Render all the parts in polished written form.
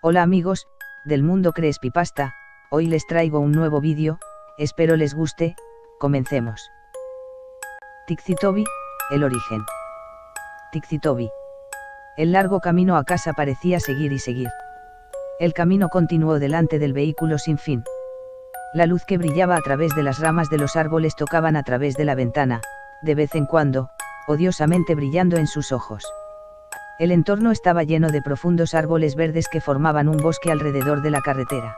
Hola amigos, del mundo Creepypasta, hoy les traigo un nuevo vídeo, espero les guste, comencemos. Tixitoby, el origen. Tixitoby. El largo camino a casa parecía seguir y seguir. El camino continuó delante del vehículo sin fin. La luz que brillaba a través de las ramas de los árboles tocaban a través de la ventana, de vez en cuando, odiosamente brillando en sus ojos. El entorno estaba lleno de profundos árboles verdes que formaban un bosque alrededor de la carretera.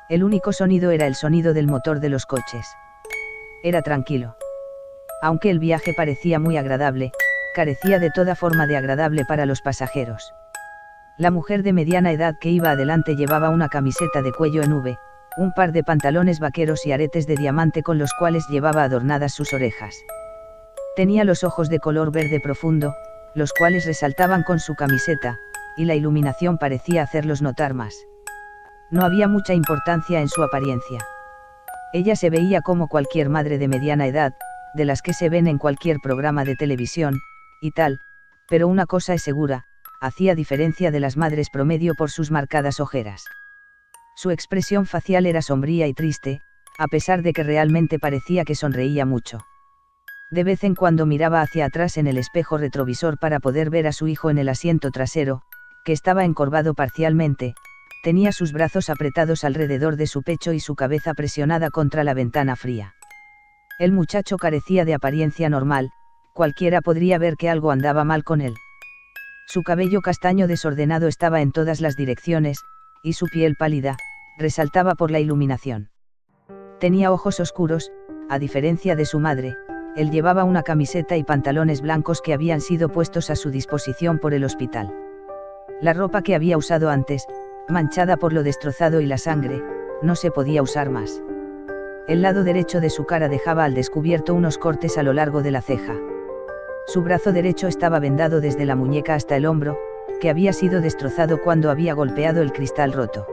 El único sonido era el sonido del motor de los coches. Era tranquilo. Aunque el viaje parecía muy agradable, carecía de toda forma de agradable para los pasajeros. La mujer de mediana edad que iba adelante llevaba una camiseta de cuello en V, un par de pantalones vaqueros y aretes de diamante con los cuales llevaba adornadas sus orejas. Tenía los ojos de color verde profundo, los cuales resaltaban con su camiseta, y la iluminación parecía hacerlos notar más. No había mucha importancia en su apariencia. Ella se veía como cualquier madre de mediana edad, de las que se ven en cualquier programa de televisión, y tal, pero una cosa es segura, hacía diferencia de las madres promedio por sus marcadas ojeras. Su expresión facial era sombría y triste, a pesar de que realmente parecía que sonreía mucho. De vez en cuando miraba hacia atrás en el espejo retrovisor para poder ver a su hijo en el asiento trasero, que estaba encorvado parcialmente, tenía sus brazos apretados alrededor de su pecho y su cabeza presionada contra la ventana fría. El muchacho carecía de apariencia normal, cualquiera podría ver que algo andaba mal con él. Su cabello castaño desordenado estaba en todas las direcciones, y su piel pálida, resaltaba por la iluminación. Tenía ojos oscuros, a diferencia de su madre. Él llevaba una camiseta y pantalones blancos que habían sido puestos a su disposición por el hospital. La ropa que había usado antes, manchada por lo destrozado y la sangre, no se podía usar más. El lado derecho de su cara dejaba al descubierto unos cortes a lo largo de la ceja. Su brazo derecho estaba vendado desde la muñeca hasta el hombro, que había sido destrozado cuando había golpeado el cristal roto.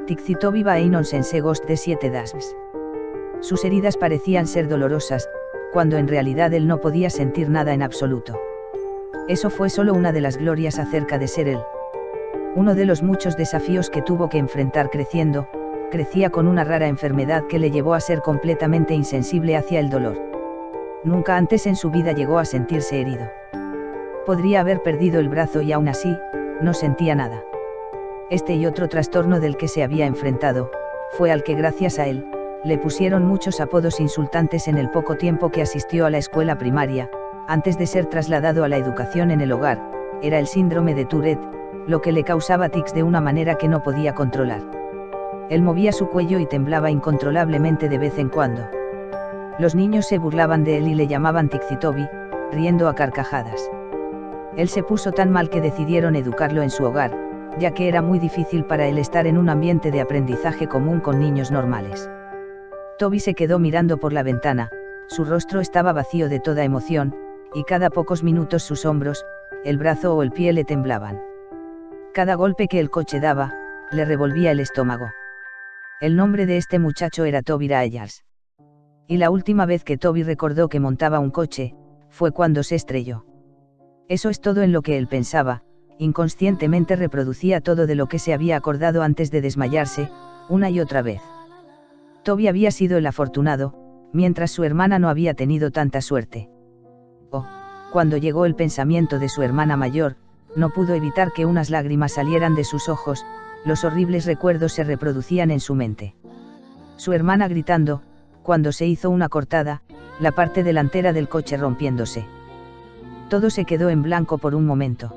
Tixitoby va einon sense ghost de 7 dasms. Sus heridas parecían ser dolorosas, cuando en realidad él no podía sentir nada en absoluto. Eso fue solo una de las glorias acerca de ser él. Uno de los muchos desafíos que tuvo que enfrentar creciendo, crecía con una rara enfermedad que le llevó a ser completamente insensible hacia el dolor. Nunca antes en su vida llegó a sentirse herido. Podría haber perdido el brazo y aún así, no sentía nada. Este y otro trastorno del que se había enfrentado, fue al que gracias a él, le pusieron muchos apodos insultantes en el poco tiempo que asistió a la escuela primaria, antes de ser trasladado a la educación en el hogar. Era el síndrome de Tourette, lo que le causaba tics de una manera que no podía controlar. Él movía su cuello y temblaba incontrolablemente de vez en cuando. Los niños se burlaban de él y le llamaban Tixitoby, riendo a carcajadas. Él se puso tan mal que decidieron educarlo en su hogar, ya que era muy difícil para él estar en un ambiente de aprendizaje común con niños normales. Toby se quedó mirando por la ventana, su rostro estaba vacío de toda emoción, y cada pocos minutos sus hombros, el brazo o el pie le temblaban. Cada golpe que el coche daba, le revolvía el estómago. El nombre de este muchacho era Toby Rayers. Y la última vez que Toby recordó que montaba un coche, fue cuando se estrelló. Eso es todo en lo que él pensaba, inconscientemente reproducía todo de lo que se había acordado antes de desmayarse, una y otra vez. Toby había sido el afortunado, mientras su hermana no había tenido tanta suerte. Oh, cuando llegó el pensamiento de su hermana mayor, no pudo evitar que unas lágrimas salieran de sus ojos, los horribles recuerdos se reproducían en su mente. Su hermana gritando, cuando se hizo una cortada, la parte delantera del coche rompiéndose. Todo se quedó en blanco por un momento.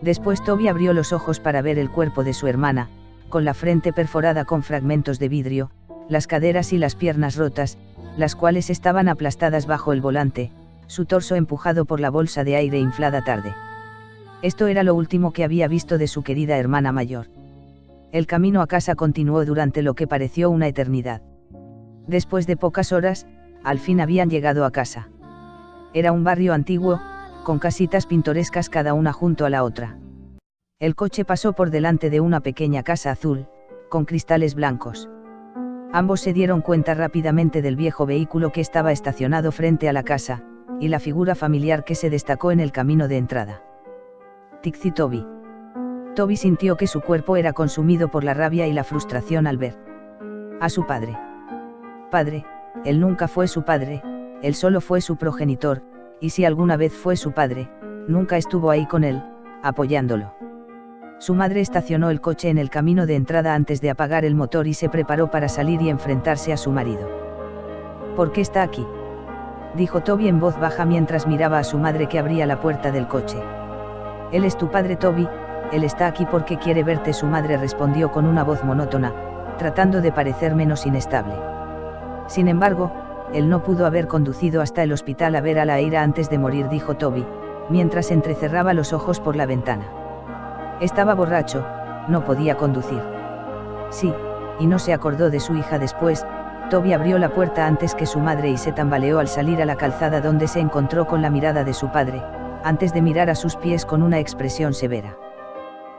Después Toby abrió los ojos para ver el cuerpo de su hermana, con la frente perforada con fragmentos de vidrio, las caderas y las piernas rotas, las cuales estaban aplastadas bajo el volante, su torso empujado por la bolsa de aire inflada tarde. Esto era lo último que había visto de su querida hermana mayor. El camino a casa continuó durante lo que pareció una eternidad. Después de pocas horas, al fin habían llegado a casa. Era un barrio antiguo, con casitas pintorescas cada una junto a la otra. El coche pasó por delante de una pequeña casa azul, con cristales blancos. Ambos se dieron cuenta rápidamente del viejo vehículo que estaba estacionado frente a la casa, y la figura familiar que se destacó en el camino de entrada. Tixitoby. Toby sintió que su cuerpo era consumido por la rabia y la frustración al ver a su padre. Padre, él nunca fue su padre, él solo fue su progenitor, y si alguna vez fue su padre, nunca estuvo ahí con él, apoyándolo. Su madre estacionó el coche en el camino de entrada antes de apagar el motor y se preparó para salir y enfrentarse a su marido. ¿Por qué está aquí?, dijo Toby en voz baja mientras miraba a su madre que abría la puerta del coche. Él es tu padre, Toby, él está aquí porque quiere verte, su madre respondió con una voz monótona, tratando de parecer menos inestable. Sin embargo, él no pudo haber conducido hasta el hospital a ver a la Eira antes de morir, dijo Toby, mientras entrecerraba los ojos por la ventana. Estaba borracho, no podía conducir. Sí, y no se acordó de su hija después. Toby abrió la puerta antes que su madre y se tambaleó al salir a la calzada, donde se encontró con la mirada de su padre, antes de mirar a sus pies con una expresión severa.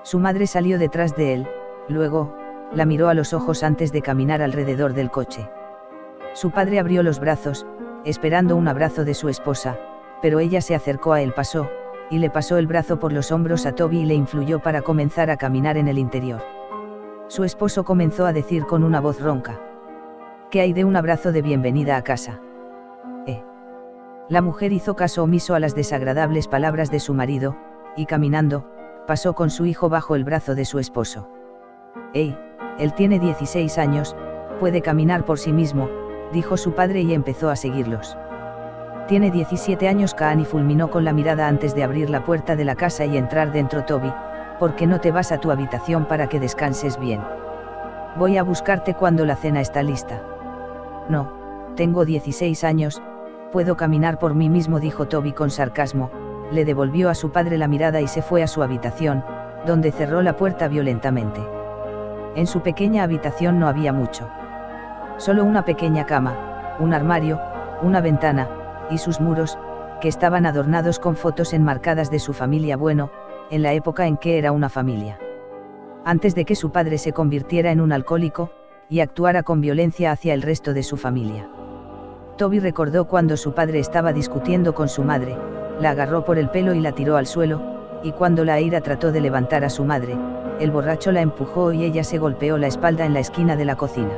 Su madre salió detrás de él, luego, la miró a los ojos antes de caminar alrededor del coche. Su padre abrió los brazos, esperando un abrazo de su esposa, pero ella se acercó a él, pasó, y le pasó el brazo por los hombros a Toby y le influyó para comenzar a caminar en el interior. Su esposo comenzó a decir con una voz ronca: ¿Qué hay de un abrazo de bienvenida a casa? La mujer hizo caso omiso a las desagradables palabras de su marido, y caminando, pasó con su hijo bajo el brazo de su esposo. Él tiene 16 años, puede caminar por sí mismo, dijo su padre y empezó a seguirlos. Tiene 17 años, Kaani fulminó con la mirada antes de abrir la puerta de la casa y entrar dentro. Toby, ¿por qué no te vas a tu habitación para que descanses bien? Voy a buscarte cuando la cena está lista. No, tengo 16 años, puedo caminar por mí mismo, dijo Toby con sarcasmo. Le devolvió a su padre la mirada y se fue a su habitación, donde cerró la puerta violentamente. En su pequeña habitación no había mucho. Solo una pequeña cama, un armario, una ventana, y sus muros, que estaban adornados con fotos enmarcadas de su familia, bueno, en la época en que era una familia. Antes de que su padre se convirtiera en un alcohólico, y actuara con violencia hacia el resto de su familia. Toby recordó cuando su padre estaba discutiendo con su madre, la agarró por el pelo y la tiró al suelo, y cuando la Eira trató de levantar a su madre, el borracho la empujó y ella se golpeó la espalda en la esquina de la cocina.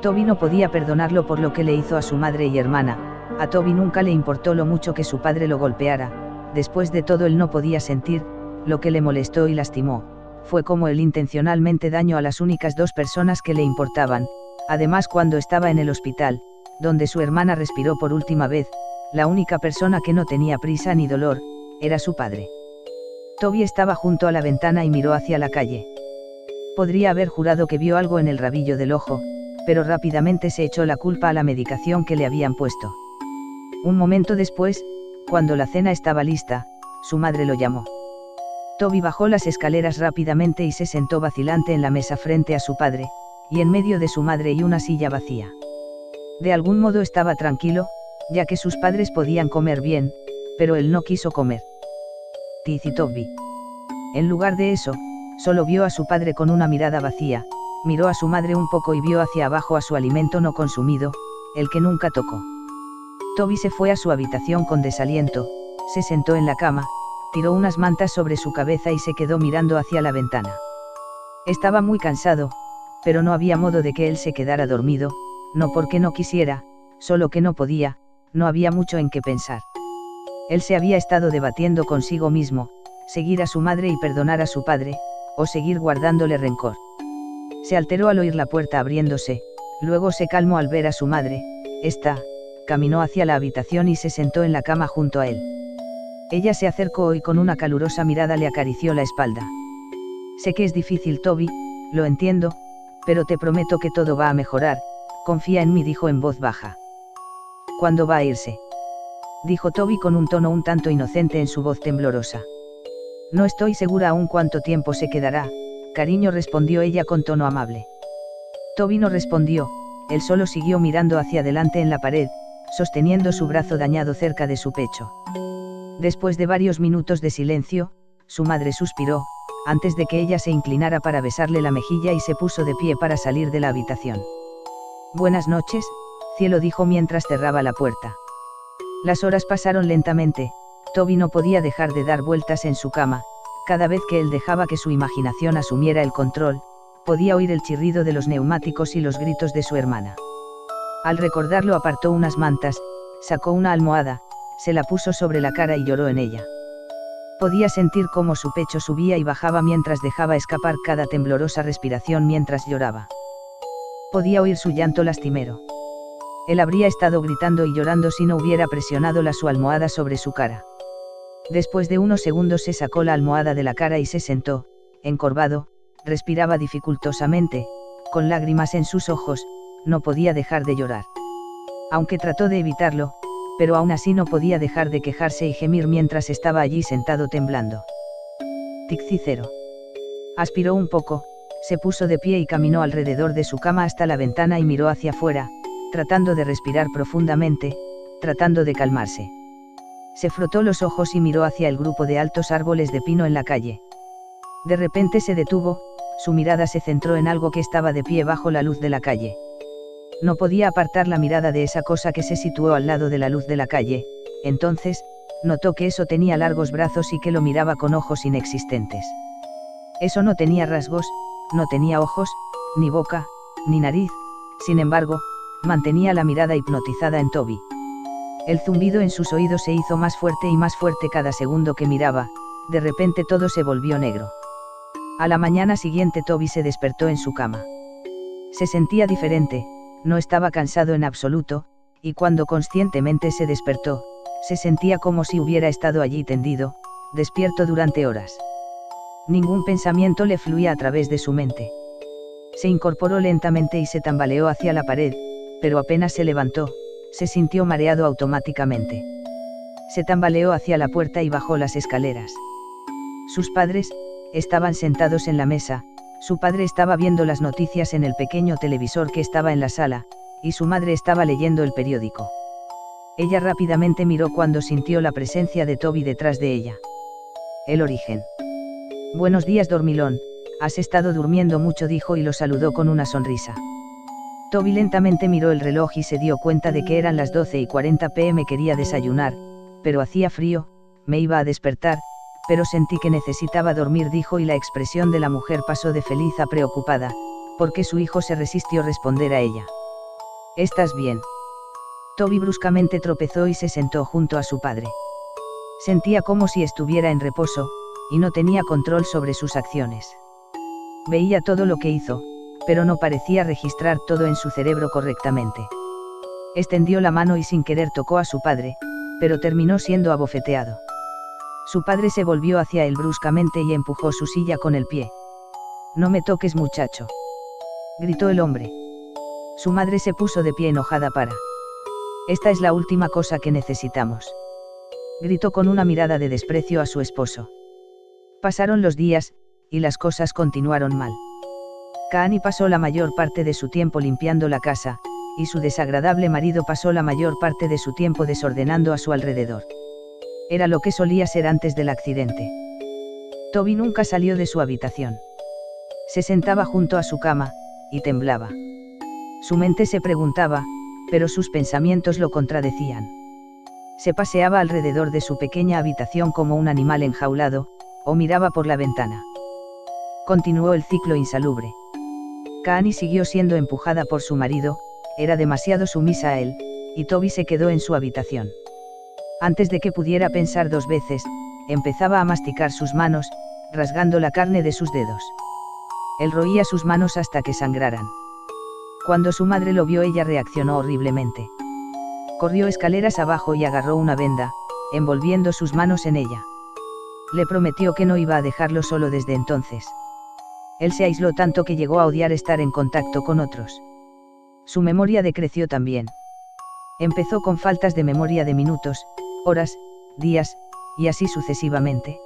Toby no podía perdonarlo por lo que le hizo a su madre y hermana. A Toby nunca le importó lo mucho que su padre lo golpeara, después de todo él no podía sentir, lo que le molestó y lastimó, fue como él intencionalmente dañó a las únicas dos personas que le importaban. Además, cuando estaba en el hospital, donde su hermana respiró por última vez, la única persona que no tenía prisa ni dolor, era su padre. Toby estaba junto a la ventana y miró hacia la calle. Podría haber jurado que vio algo en el rabillo del ojo, pero rápidamente se echó la culpa a la medicación que le habían puesto. Un momento después, cuando la cena estaba lista, su madre lo llamó. Toby bajó las escaleras rápidamente y se sentó vacilante en la mesa frente a su padre, y en medio de su madre y una silla vacía. De algún modo estaba tranquilo, ya que sus padres podían comer bien, pero él no quiso comer. Tizi Toby. En lugar de eso, solo vio a su padre con una mirada vacía, miró a su madre un poco y vio hacia abajo a su alimento no consumido, el que nunca tocó. Toby se fue a su habitación con desaliento, se sentó en la cama, tiró unas mantas sobre su cabeza y se quedó mirando hacia la ventana. Estaba muy cansado, pero no había modo de que él se quedara dormido, no porque no quisiera, solo que no podía, no había mucho en qué pensar. Él se había estado debatiendo consigo mismo, seguir a su madre y perdonar a su padre, o seguir guardándole rencor. Se alteró al oír la puerta abriéndose, luego se calmó al ver a su madre. Caminó hacia la habitación y se sentó en la cama junto a él. Ella se acercó y con una calurosa mirada le acarició la espalda. Sé que es difícil, Toby, lo entiendo, pero te prometo que todo va a mejorar, confía en mí, dijo en voz baja. ¿Cuándo va a irse?, dijo Toby con un tono un tanto inocente en su voz temblorosa. No estoy segura aún cuánto tiempo se quedará, cariño, respondió ella con tono amable. Toby no respondió, él solo siguió mirando hacia adelante en la pared, sosteniendo su brazo dañado cerca de su pecho. Después de varios minutos de silencio, su madre suspiró, antes de que ella se inclinara para besarle la mejilla y se puso de pie para salir de la habitación. Buenas noches, cielo, dijo mientras cerraba la puerta. Las horas pasaron lentamente. Toby no podía dejar de dar vueltas en su cama, Cada vez que él dejaba que su imaginación asumiera el control, podía oír el chirrido de los neumáticos y los gritos de su hermana. Al recordarlo apartó unas mantas, sacó una almohada, se la puso sobre la cara y lloró en ella. Podía sentir cómo su pecho subía y bajaba mientras dejaba escapar cada temblorosa respiración mientras lloraba. Podía oír su llanto lastimero. Él habría estado gritando y llorando si no hubiera presionado su almohada sobre su cara. Después de unos segundos se sacó la almohada de la cara y se sentó, encorvado, respiraba dificultosamente, con lágrimas en sus ojos, no podía dejar de llorar. Aunque trató de evitarlo, pero aún así no podía dejar de quejarse y gemir mientras estaba allí sentado temblando. Tic-cicero. Aspiró un poco, se puso de pie y caminó alrededor de su cama hasta la ventana y miró hacia afuera, tratando de respirar profundamente, tratando de calmarse. Se frotó los ojos y miró hacia el grupo de altos árboles de pino en la calle. De repente se detuvo, su mirada se centró en algo que estaba de pie bajo la luz de la calle. No podía apartar la mirada de esa cosa que se situó al lado de la luz de la calle, entonces, notó que eso tenía largos brazos y que lo miraba con ojos inexistentes. Eso no tenía rasgos, no tenía ojos, ni boca, ni nariz, sin embargo, mantenía la mirada hipnotizada en Toby. El zumbido en sus oídos se hizo más fuerte y más fuerte cada segundo que miraba, de repente todo se volvió negro. A la mañana siguiente Toby se despertó en su cama. Se sentía diferente, no estaba cansado en absoluto, y cuando conscientemente se despertó, se sentía como si hubiera estado allí tendido, despierto durante horas. Ningún pensamiento le fluía a través de su mente. Se incorporó lentamente y se tambaleó hacia la pared, pero apenas se levantó, se sintió mareado automáticamente. Se tambaleó hacia la puerta y bajó las escaleras. Sus padres estaban sentados en la mesa. Su padre estaba viendo las noticias en el pequeño televisor que estaba en la sala, y su madre estaba leyendo el periódico. Ella rápidamente miró cuando sintió la presencia de Toby detrás de ella. El origen. Buenos días, dormilón, has estado durmiendo mucho, dijo y lo saludó con una sonrisa. Toby lentamente miró el reloj y se dio cuenta de que eran las 12:40 p.m. Quería desayunar, pero hacía frío, me iba a despertar, pero sentí que necesitaba dormir, dijo, y la expresión de la mujer pasó de feliz a preocupada, porque su hijo se resistió a responder a ella. ¿Estás bien? Toby bruscamente tropezó y se sentó junto a su padre. Sentía como si estuviera en reposo, y no tenía control sobre sus acciones. Veía todo lo que hizo, pero no parecía registrar todo en su cerebro correctamente. Extendió la mano y sin querer tocó a su padre, pero terminó siendo abofeteado. Su padre se volvió hacia él bruscamente y empujó su silla con el pie. «No me toques, muchacho», gritó el hombre. Su madre se puso de pie enojada para. «Esta es la última cosa que necesitamos», gritó con una mirada de desprecio a su esposo. Pasaron los días, y las cosas continuaron mal. Kaani pasó la mayor parte de su tiempo limpiando la casa, y su desagradable marido pasó la mayor parte de su tiempo desordenando a su alrededor. Era lo que solía ser antes del accidente. Toby nunca salió de su habitación. Se sentaba junto a su cama, y temblaba. Su mente se preguntaba, pero sus pensamientos lo contradecían. Se paseaba alrededor de su pequeña habitación como un animal enjaulado, o miraba por la ventana. Continuó el ciclo insalubre. Kaani siguió siendo empujada por su marido, era demasiado sumisa a él, y Toby se quedó en su habitación. Antes de que pudiera pensar dos veces, empezaba a masticar sus manos, rasgando la carne de sus dedos. Él roía sus manos hasta que sangraran. Cuando su madre lo vio, ella reaccionó horriblemente. Corrió escaleras abajo y agarró una venda, envolviendo sus manos en ella. Le prometió que no iba a dejarlo solo desde entonces. Él se aisló tanto que llegó a odiar estar en contacto con otros. Su memoria decreció también. Empezó con faltas de memoria de minutos, horas, días, y así sucesivamente.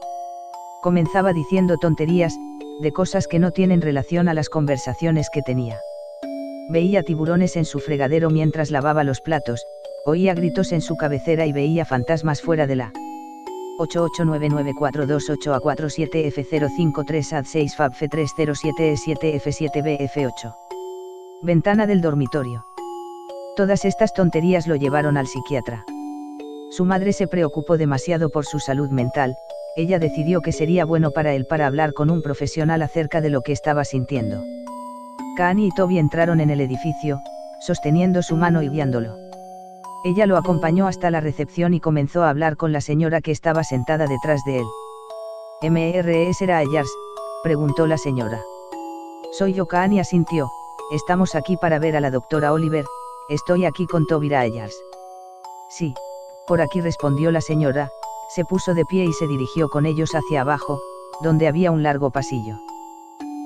Comenzaba diciendo tonterías, de cosas que no tienen relación a las conversaciones que tenía. Veía tiburones en su fregadero mientras lavaba los platos, oía gritos en su cabecera y veía fantasmas fuera de la 88994228A47F053AD6 FABF307E7F7BF8. Ventana del dormitorio. Todas estas tonterías lo llevaron al psiquiatra. Su madre se preocupó demasiado por su salud mental, ella decidió que sería bueno para él para hablar con un profesional acerca de lo que estaba sintiendo. Kaani y Toby entraron en el edificio, sosteniendo su mano y guiándolo. Ella lo acompañó hasta la recepción y comenzó a hablar con la señora que estaba sentada detrás de él. ¿Mr. Ayers?, preguntó la señora. Soy yo. Kaani asintió. Estamos aquí para ver a la doctora Oliver. Estoy aquí con Toby Ayers. Sí, por aquí, respondió la señora. Se puso de pie y se dirigió con ellos hacia abajo, donde había un largo pasillo.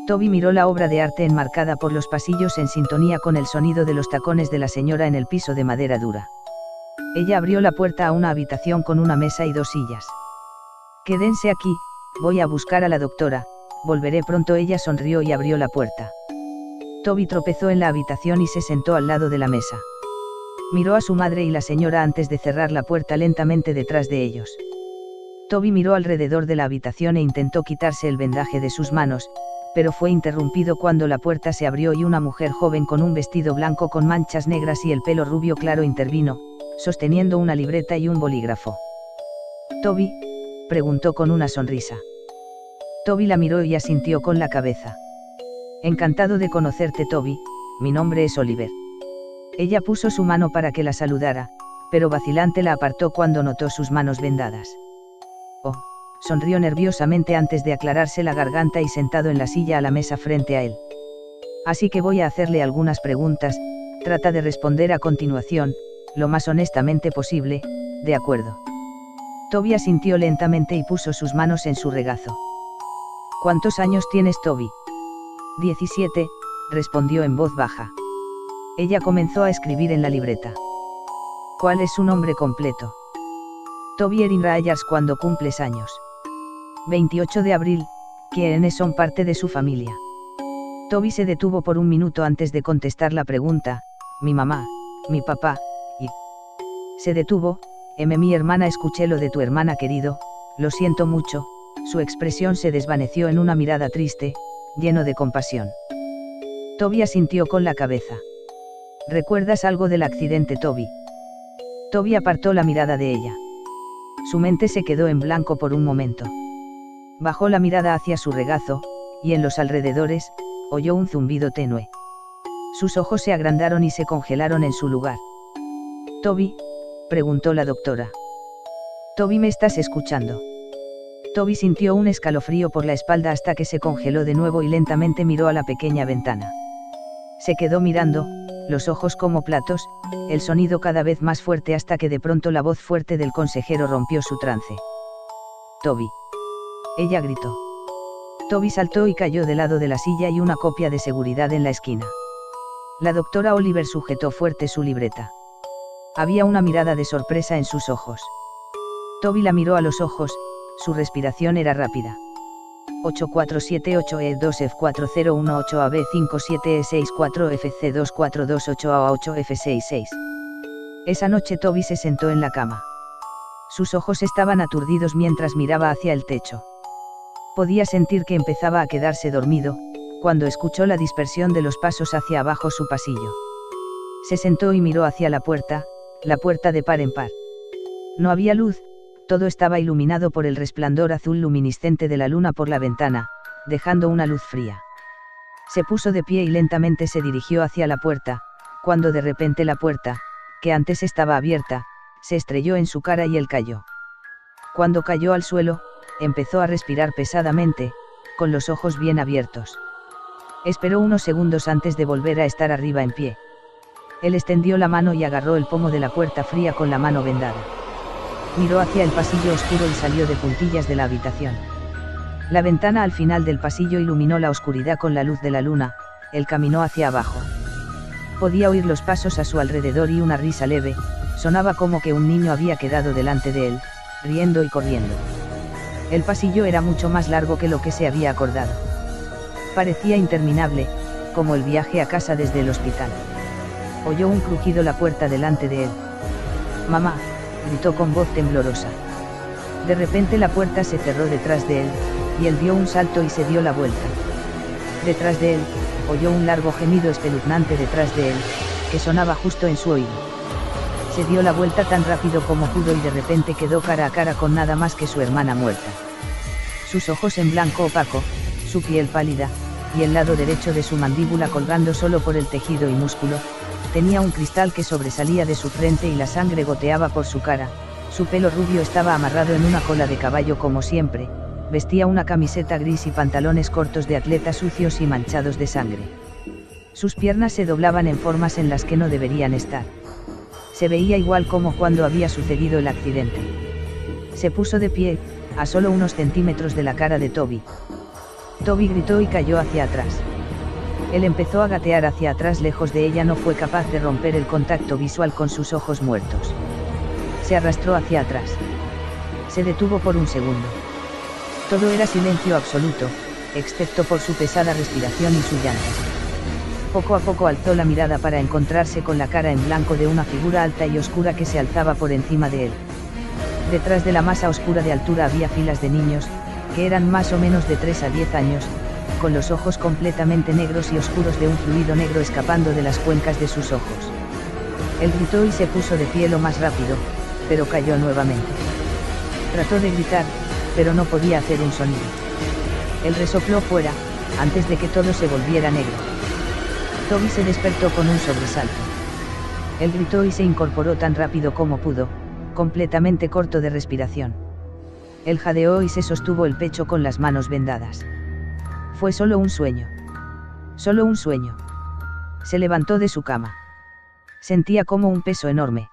Toby miró la obra de arte enmarcada por los pasillos en sintonía con el sonido de los tacones de la señora en el piso de madera dura. Ella abrió la puerta a una habitación con una mesa y 2 sillas. Quédense aquí, voy a buscar a la doctora, volveré pronto. Ella sonrió y abrió la puerta. Toby tropezó en la habitación y se sentó al lado de la mesa. Miró a su madre y la señora antes de cerrar la puerta lentamente detrás de ellos. Toby miró alrededor de la habitación e intentó quitarse el vendaje de sus manos, pero fue interrumpido cuando la puerta se abrió y una mujer joven con un vestido blanco con manchas negras y el pelo rubio claro intervino, sosteniendo una libreta y un bolígrafo. «¿Toby?», preguntó con una sonrisa. Toby la miró y asintió con la cabeza. «Encantado de conocerte, Toby, mi nombre es Oliver». Ella puso su mano para que la saludara, pero vacilante la apartó cuando notó sus manos vendadas. «Oh», sonrió nerviosamente antes de aclararse la garganta y sentado en la silla a la mesa frente a él. «Así que voy a hacerle algunas preguntas, trata de responder a continuación, lo más honestamente posible, ¿de acuerdo?». Toby asintió lentamente y puso sus manos en su regazo. «¿Cuántos años tienes, Toby?». «17», respondió en voz baja. Ella comenzó a escribir en la libreta. «¿Cuál es su nombre completo?». «Toby Erin Ayers». «¿Cuándo cumples años?». 28 de abril, ¿quiénes son parte de su familia?». Toby se detuvo por un minuto antes de contestar la pregunta. «Mi mamá, mi papá, y...». Se detuvo. «Mi hermana». «Escuché lo de tu hermana, querido, lo siento mucho». Su expresión se desvaneció en una mirada triste, lleno de compasión. Toby asintió con la cabeza. «¿Recuerdas algo del accidente, Toby?». Toby apartó la mirada de ella. Su mente se quedó en blanco por un momento. Bajó la mirada hacia su regazo, y en los alrededores, oyó un zumbido tenue. Sus ojos se agrandaron y se congelaron en su lugar. «Toby», preguntó la doctora. «Toby, ¿me estás escuchando?». Toby sintió un escalofrío por la espalda hasta que se congeló de nuevo y lentamente miró a la pequeña ventana. Se quedó mirando, los ojos como platos, el sonido cada vez más fuerte hasta que de pronto la voz fuerte del consejero rompió su trance. «Toby». Ella gritó. Toby saltó y cayó del lado de la silla y una copia de seguridad en la esquina. La doctora Oliver sujetó fuerte su libreta. Había una mirada de sorpresa en sus ojos. Toby la miró a los ojos, su respiración era rápida. 8478E2F4018AB57E64FC2428A8F66. Esa noche Toby se sentó en la cama. Sus ojos estaban aturdidos mientras miraba hacia el techo. Podía sentir que empezaba a quedarse dormido, cuando escuchó la dispersión de los pasos hacia abajo su pasillo. Se sentó y miró hacia la puerta de par en par. No había luz, todo estaba iluminado por el resplandor azul luminiscente de la luna por la ventana, dejando una luz fría. Se puso de pie y lentamente se dirigió hacia la puerta, cuando de repente la puerta, que antes estaba abierta, se estrelló en su cara y él cayó. Cuando cayó al suelo, empezó a respirar pesadamente, con los ojos bien abiertos. Esperó unos segundos antes de volver a estar arriba en pie. Él extendió la mano y agarró el pomo de la puerta fría con la mano vendada. Miró hacia el pasillo oscuro y salió de puntillas de la habitación. La ventana al final del pasillo iluminó la oscuridad con la luz de la luna. Él caminó hacia abajo. Podía oír los pasos a su alrededor y una risa leve, sonaba como que un niño había quedado delante de él, riendo y corriendo. El pasillo era mucho más largo que lo que se había acordado. Parecía interminable, como el viaje a casa desde el hospital. Oyó un crujido la puerta delante de él. «Mamá», gritó con voz temblorosa. De repente la puerta se cerró detrás de él, y él dio un salto y se dio la vuelta. Detrás de él, oyó un largo gemido espeluznante detrás de él, que sonaba justo en su oído. Se dio la vuelta tan rápido como pudo y de repente quedó cara a cara con nada más que su hermana muerta. sus ojos en blanco opaco, su piel pálida, y el lado derecho de su mandíbula colgando solo por el tejido y músculo, tenía un cristal que sobresalía de su frente y la sangre goteaba por su cara, su pelo rubio estaba amarrado en una cola de caballo como siempre, vestía una camiseta gris y pantalones cortos de atleta sucios y manchados de sangre. Sus piernas se doblaban en formas en las que no deberían estar. Se veía igual como cuando había sucedido el accidente. Se puso de pie, a solo unos centímetros de la cara de Toby. Toby gritó y cayó hacia atrás. Él empezó a gatear hacia atrás lejos de ella, no fue capaz de romper el contacto visual con sus ojos muertos. Se arrastró hacia atrás. Se detuvo por un segundo. Todo era silencio absoluto, excepto por su pesada respiración y su llanto. Poco a poco alzó la mirada para encontrarse con la cara en blanco de una figura alta y oscura que se alzaba por encima de él. Detrás de la masa oscura de altura había filas de niños, que eran más o menos de 3 a 10 años, con los ojos completamente negros y oscuros de un fluido negro escapando de las cuencas de sus ojos. Él gritó y se puso de pie lo más rápido, pero cayó nuevamente. Trató de gritar, pero no podía hacer un sonido. Él resopló fuera, antes de que todo se volviera negro. Toby se despertó con un sobresalto. Él gritó y se incorporó tan rápido como pudo, completamente corto de respiración. Él jadeó y se sostuvo el pecho con las manos vendadas. Fue solo un sueño. Solo un sueño. Se levantó de su cama. Sentía como un peso enorme.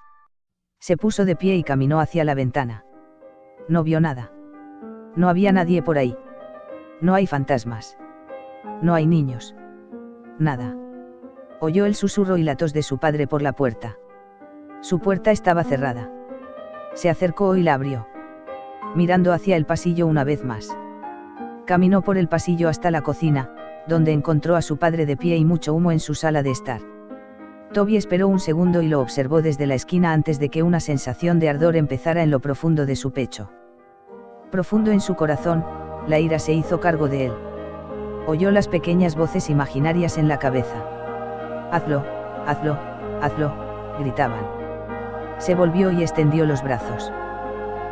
Se puso de pie y caminó hacia la ventana. No vio nada. No había nadie por ahí. No hay fantasmas. No hay niños. Nada. Oyó el susurro y la tos de su padre por la puerta. Su puerta estaba cerrada. Se acercó y la abrió. Mirando hacia el pasillo una vez más. Caminó por el pasillo hasta la cocina, donde encontró a su padre de pie y mucho humo en su sala de estar. Toby esperó un segundo y lo observó desde la esquina antes de que una sensación de ardor empezara en lo profundo de su pecho. Profundo en su corazón, la ira se hizo cargo de él. Oyó las pequeñas voces imaginarias en la cabeza. Hazlo, hazlo, hazlo, gritaban. Se volvió y extendió los brazos.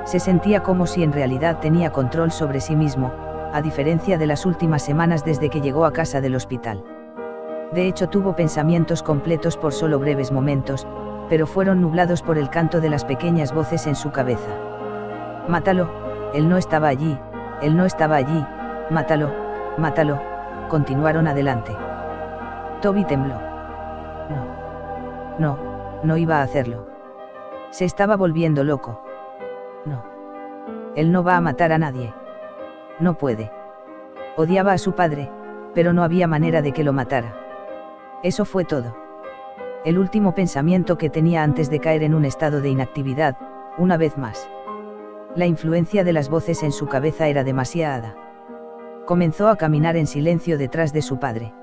Se sentía como si en realidad tenía control sobre sí mismo, a diferencia de las últimas semanas desde que llegó a casa del hospital. De hecho tuvo pensamientos completos por solo breves momentos, pero fueron nublados por el canto de las pequeñas voces en su cabeza. Mátalo, él no estaba allí, él no estaba allí, mátalo, mátalo, continuaron adelante. Toby tembló. No iba a hacerlo. Se estaba volviendo loco. No. Él no va a matar a nadie. No puede. Odiaba a su padre, pero no había manera de que lo matara. Eso fue todo. El último pensamiento que tenía antes de caer en un estado de inactividad, una vez más. La influencia de las voces en su cabeza era demasiada. Comenzó a caminar en silencio detrás de su padre.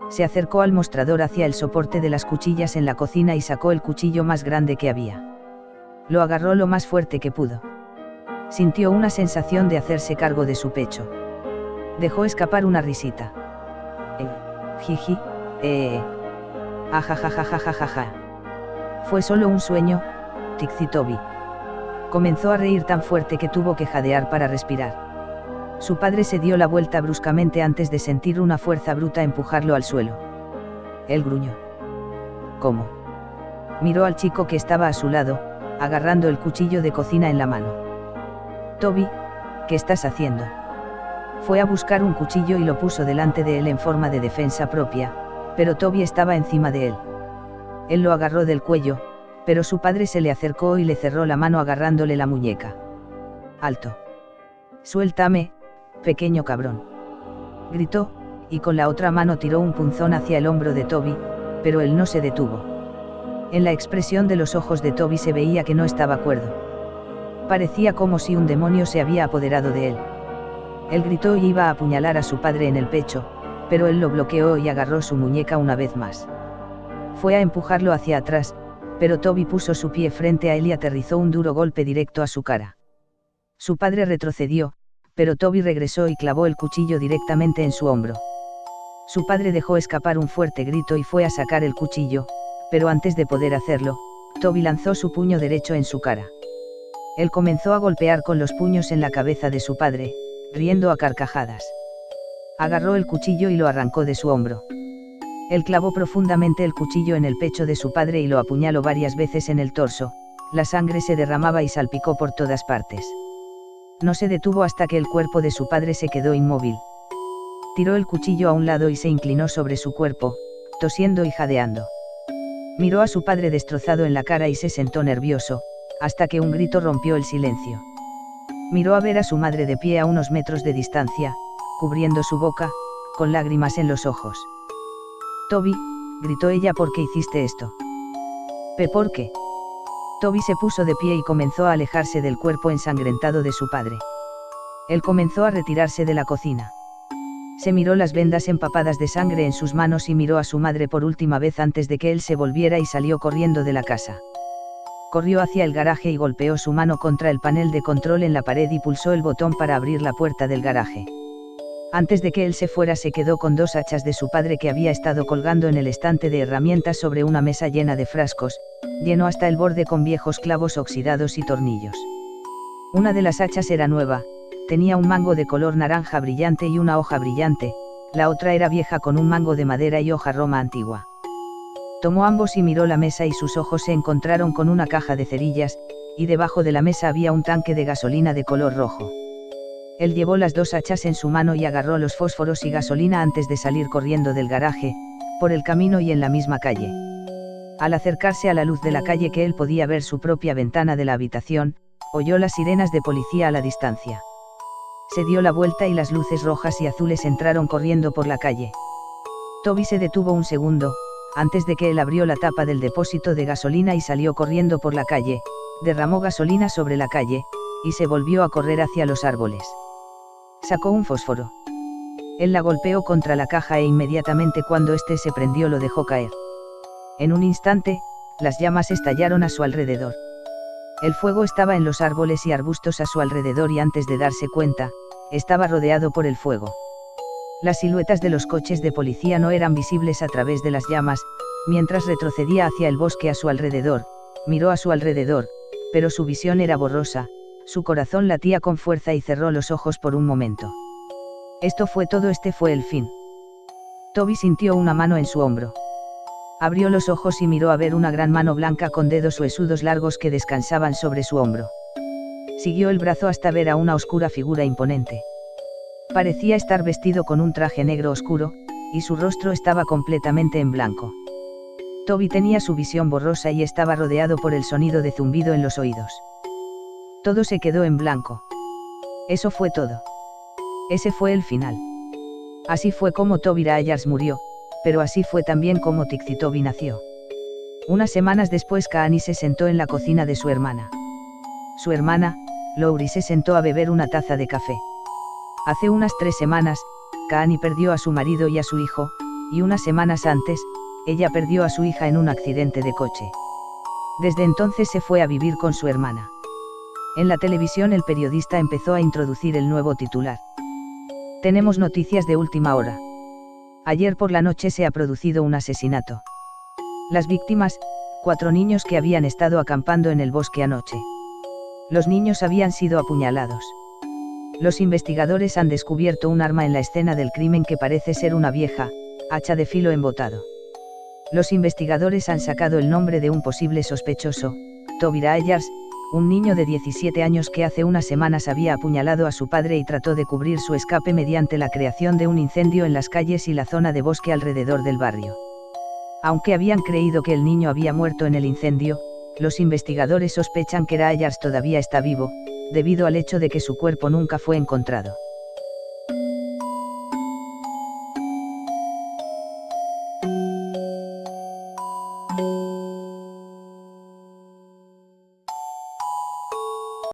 Se acercó al mostrador hacia el soporte de las cuchillas en la cocina y sacó el cuchillo más grande que había. Lo agarró lo más fuerte que pudo. Sintió una sensación de hacerse cargo de su pecho. Dejó escapar una risita. Jiji, ajajajajajaja. Fue solo un sueño, Tixi Toby. Comenzó a reír tan fuerte que tuvo que jadear para respirar. Su padre se dio la vuelta bruscamente antes de sentir una fuerza bruta empujarlo al suelo. Él gruñó. ¿Cómo? Miró al chico que estaba a su lado, agarrando el cuchillo de cocina en la mano. Toby, ¿qué estás haciendo? Fue a buscar un cuchillo y lo puso delante de él en forma de defensa propia, pero Toby estaba encima de él. Él lo agarró del cuello, pero su padre se le acercó y le cerró la mano agarrándole la muñeca. Alto. Suéltame, pequeño cabrón. Gritó, y con la otra mano tiró un punzón hacia el hombro de Toby, pero él no se detuvo. En la expresión de los ojos de Toby se veía que no estaba cuerdo. Parecía como si un demonio se había apoderado de él. Él gritó y iba a apuñalar a su padre en el pecho, pero él lo bloqueó y agarró su muñeca una vez más. Fue a empujarlo hacia atrás, pero Toby puso su pie frente a él y aterrizó un duro golpe directo a su cara. Su padre retrocedió, pero Toby regresó y clavó el cuchillo directamente en su hombro. Su padre dejó escapar un fuerte grito y fue a sacar el cuchillo, pero antes de poder hacerlo, Toby lanzó su puño derecho en su cara. Él comenzó a golpear con los puños en la cabeza de su padre, riendo a carcajadas. Agarró el cuchillo y lo arrancó de su hombro. Él clavó profundamente el cuchillo en el pecho de su padre y lo apuñaló varias veces en el torso. La sangre se derramaba y salpicó por todas partes. No se detuvo hasta que el cuerpo de su padre se quedó inmóvil. Tiró el cuchillo a un lado y se inclinó sobre su cuerpo, tosiendo y jadeando. Miró a su padre destrozado en la cara y se sentó nervioso, hasta que un grito rompió el silencio. Miró a ver a su madre de pie a unos metros de distancia, cubriendo su boca, con lágrimas en los ojos. «Toby», gritó ella, «¿por qué hiciste esto?» «¿Por qué?» Toby se puso de pie y comenzó a alejarse del cuerpo ensangrentado de su padre. Él comenzó a retirarse de la cocina. Se miró las vendas empapadas de sangre en sus manos y miró a su madre por última vez antes de que él se volviera y salió corriendo de la casa. Corrió hacia el garaje y golpeó su mano contra el panel de control en la pared y pulsó el botón para abrir la puerta del garaje. Antes de que él se fuera, se quedó con 2 hachas de su padre que había estado colgando en el estante de herramientas sobre una mesa llena de frascos, lleno hasta el borde con viejos clavos oxidados y tornillos. Una de las hachas era nueva, tenía un mango de color naranja brillante y una hoja brillante, la otra era vieja con un mango de madera y hoja roma antigua. Tomó ambos y miró la mesa y sus ojos se encontraron con una caja de cerillas, y debajo de la mesa había un tanque de gasolina de color rojo. Él llevó las 2 hachas en su mano y agarró los fósforos y gasolina antes de salir corriendo del garaje, por el camino y en la misma calle. Al acercarse a la luz de la calle que él podía ver su propia ventana de la habitación, oyó las sirenas de policía a la distancia. Se dio la vuelta y las luces rojas y azules entraron corriendo por la calle. Toby se detuvo un segundo, antes de que él abrió la tapa del depósito de gasolina y salió corriendo por la calle, derramó gasolina sobre la calle, y se volvió a correr hacia los árboles. Sacó un fósforo. Él la golpeó contra la caja e inmediatamente cuando éste se prendió lo dejó caer. En un instante, las llamas estallaron a su alrededor. El fuego estaba en los árboles y arbustos a su alrededor y antes de darse cuenta, estaba rodeado por el fuego. Las siluetas de los coches de policía no eran visibles a través de las llamas. Mientras retrocedía hacia el bosque a su alrededor, miró a su alrededor, pero su visión era borrosa. Su corazón latía con fuerza y cerró los ojos por un momento. Esto fue todo, este fue el fin. Toby sintió una mano en su hombro. Abrió los ojos y miró a ver una gran mano blanca con dedos huesudos largos que descansaban sobre su hombro. Siguió el brazo hasta ver a una oscura figura imponente. Parecía estar vestido con un traje negro oscuro, y su rostro estaba completamente en blanco. Toby tenía su visión borrosa y estaba rodeado por el sonido de zumbido en los oídos. Todo se quedó en blanco. Eso fue todo. Ese fue el final. Así fue como Toby Rayers murió, pero así fue también como Tixitoby nació. Unas semanas después, Kaani se sentó en la cocina de su hermana. Su hermana, Lowry, se sentó a beber una taza de café. Hace unas 3 semanas, Kaani perdió a su marido y a su hijo, y unas semanas antes, ella perdió a su hija en un accidente de coche. Desde entonces se fue a vivir con su hermana. En la televisión el periodista empezó a introducir el nuevo titular. Tenemos noticias de última hora. Ayer por la noche se ha producido un asesinato. Las víctimas, 4 niños que habían estado acampando en el bosque anoche. Los niños habían sido apuñalados. Los investigadores han descubierto un arma en la escena del crimen que parece ser una vieja hacha de filo embotado. Los investigadores han sacado el nombre de un posible sospechoso, Toby Rayers, un niño de 17 años que hace unas semanas había apuñalado a su padre y trató de cubrir su escape mediante la creación de un incendio en las calles y la zona de bosque alrededor del barrio. Aunque habían creído que el niño había muerto en el incendio, los investigadores sospechan que Rayers todavía está vivo, debido al hecho de que su cuerpo nunca fue encontrado.